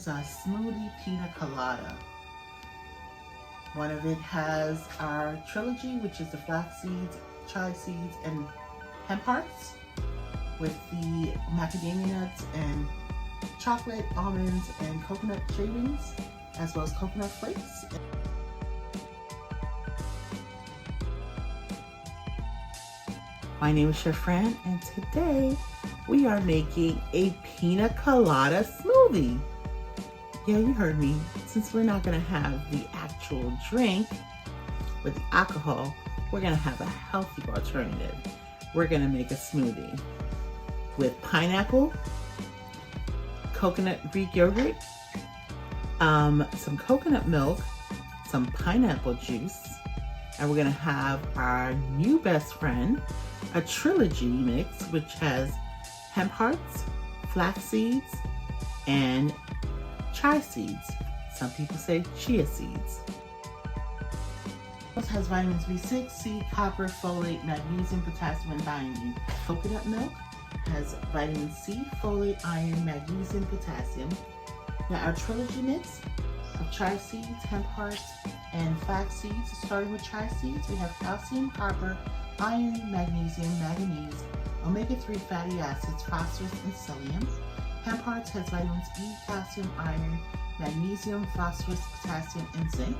is a smoothie pina colada. One of it has our trilogy, which is the flax seeds, chia seeds, and hemp hearts, with the macadamia nuts and chocolate, almonds, and coconut shavings, as well as coconut flakes. My name is Chef Fran, and today we are making a pina colada smoothie. Yeah, you heard me. Since we're not gonna have the actual drink with the alcohol, we're gonna have a healthy alternative. We're gonna make a smoothie with pineapple, coconut Greek yogurt, some coconut milk, some pineapple juice, and we're gonna have our new best friend, a trilogy mix, which has hemp hearts, flax seeds, and chia seeds. Some people say chia seeds. It has vitamins B6, C, copper, folate, magnesium, potassium, and thiamine. Coconut milk has vitamin C, folate, iron, magnesium, potassium. Now our trilogy mix of chia seeds, hemp hearts, and flax seeds. Starting with chia seeds, we have calcium, copper, iron, magnesium, manganese, omega-3 fatty acids, phosphorus, and psyllium. Hemp hearts has vitamins E, calcium, iron, magnesium, phosphorus, potassium, and zinc.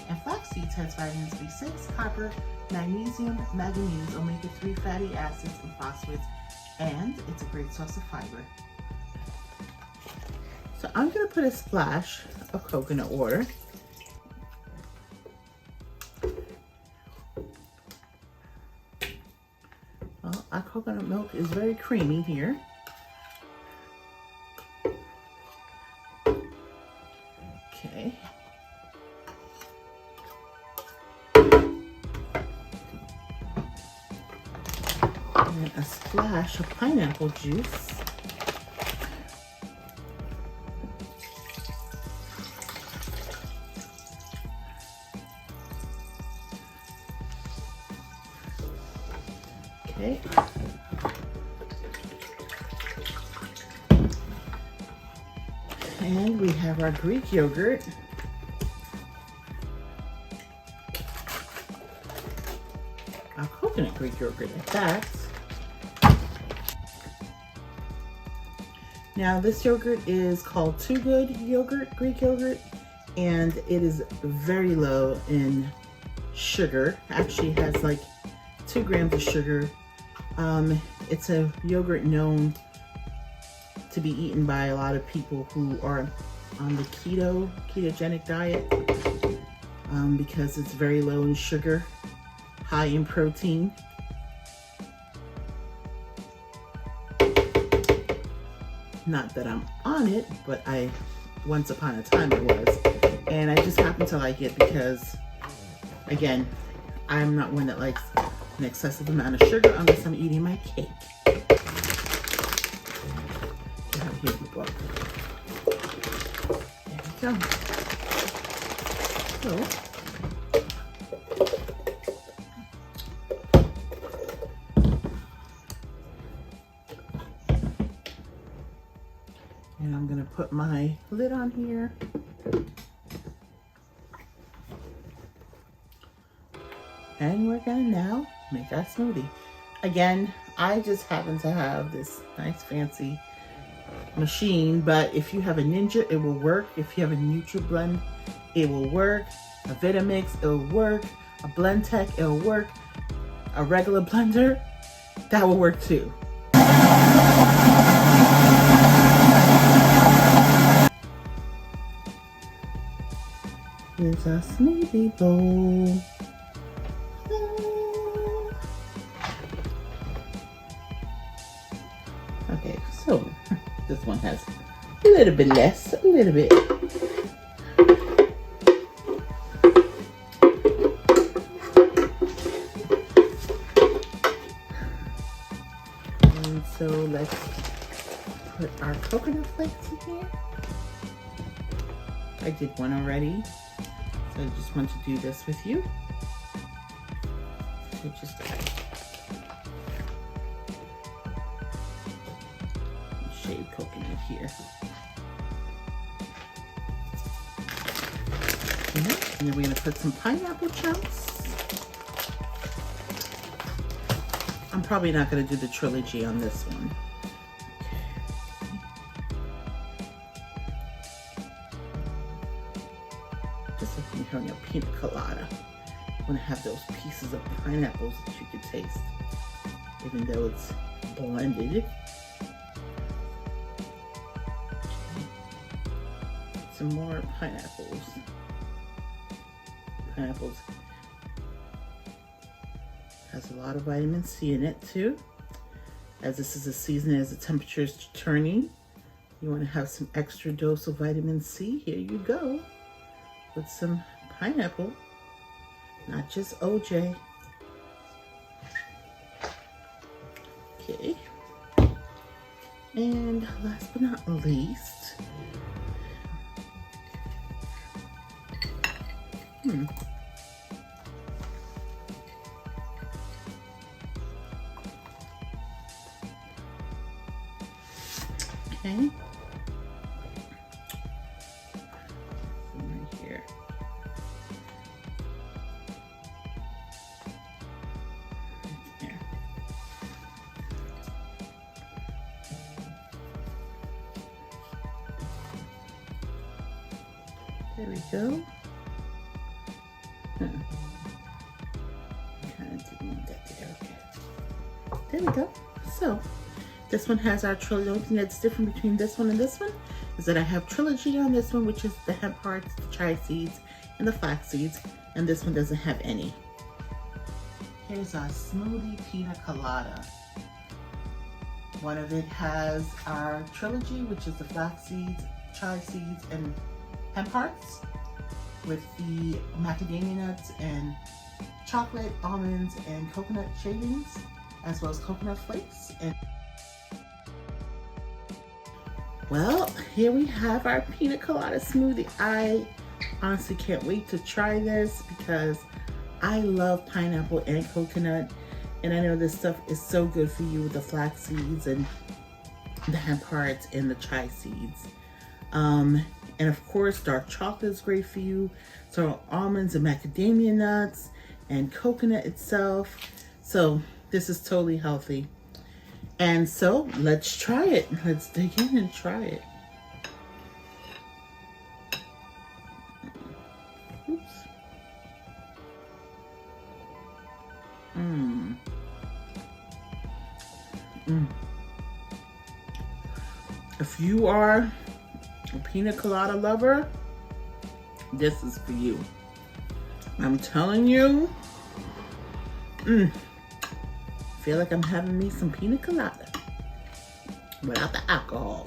And flax seeds has vitamins B6, copper, magnesium, manganese, omega-3 fatty acids, and phosphorus, and it's a great source of fiber. So I'm going to put a splash of coconut water. Well, our coconut milk is very creamy here. Okay. And a splash of pineapple juice. Okay. And we have our Greek yogurt. Our coconut Greek yogurt at that. Now this yogurt is called Too Good yogurt, Greek yogurt, and it is very low in sugar. Actually it has like 2 grams of sugar. It's a yogurt known to be eaten by a lot of people who are on the ketogenic diet because it's very low in sugar, high in protein. Not that I'm on it, but once upon a time I was. And I just happen to like it because, again, I'm not one that likes an excessive amount of sugar unless I'm eating my cake. Here we go. There we go. So, and I'm gonna put my lid on here. And we're gonna now make our smoothie. Again, I just happen to have this nice fancy machine, but if you have a Ninja, it will work. If you have a NutriBlend, it will work. A Vitamix, it will work. A Blendtec, it will work. A regular blender, that will work too. Here's our smoothie bowl. Okay, so this one has a little bit less, a little bit. And so let's put our coconut flakes in here. I did one already, so I just want to do this with you. So just shaved coconut here. And then we're gonna put some pineapple chunks. I'm probably not gonna do the trilogy on this one. Just like when you're having a pina colada, you wanna have those pieces of pineapples that you can taste, even though it's blended. Some more pineapples. Pineapples has a lot of vitamin C in it too. As this is a season as the temperature is turning, you want to have some extra dose of vitamin C. Here you go with some pineapple, not just OJ. Okay, and last but not least, okay, right here. Here. There we go. Kind of didn't want that there. Okay. There we go. So this one has our trilogy. The only thing that's different between this one and this one is that I have trilogy on this one, which is the hemp hearts, the chai seeds, and the flax seeds, and this one doesn't have any. Here's our smoothie pina colada. One of it has our trilogy, which is the flax seeds, chai seeds, and hemp hearts, with the macadamia nuts and chocolate, almonds, and coconut shavings, as well as coconut flakes. And well, here we have our pina colada smoothie. I honestly can't wait to try this because I love pineapple and coconut, and I know this stuff is so good for you with the flax seeds and the hemp hearts and the chai seeds. And of course, dark chocolate is great for you. So almonds and macadamia nuts and coconut itself. So this is totally healthy. And so let's try it. Let's dig in and try it. Oops. If you are a pina colada lover, this is for you. I'm telling you, feel like I'm having me some pina colada without the alcohol.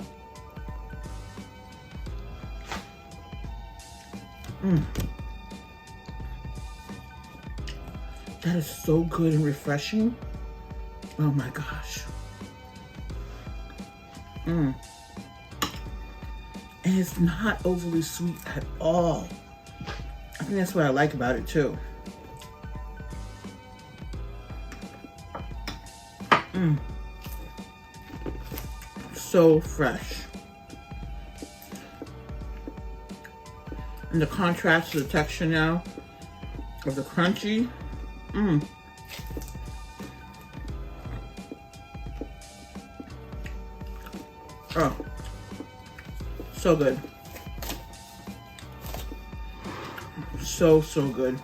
That is so good and refreshing. Oh my gosh. And it's not overly sweet at all. I think that's what I like about it too. So fresh. And the contrast to the texture now of the crunchy. Oh, so good. So good.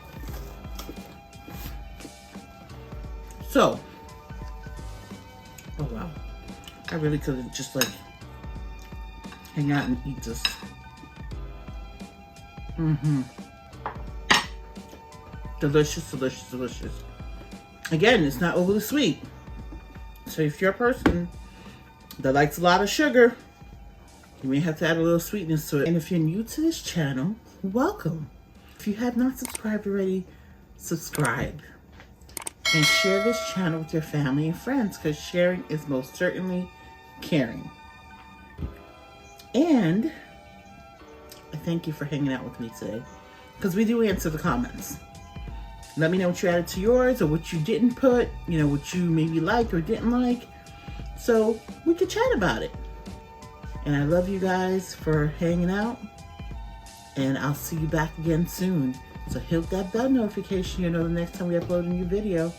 So, oh wow. I really could just like hang out and eat this. Delicious, delicious, delicious. Again, it's not overly sweet. So if you're a person that likes a lot of sugar, you may have to add a little sweetness to it. And if you're new to this channel, welcome. If you have not subscribed already, subscribe. And share this channel with your family and friends, because sharing is most certainly caring. And I thank you for hanging out with me today, because we do answer the comments. Let me know what you added to yours or what you didn't put, you know, what you maybe liked or didn't like, so we could chat about it. And I love you guys for hanging out, and I'll see you back again soon. So hit that bell notification, you know the next time we upload a new video.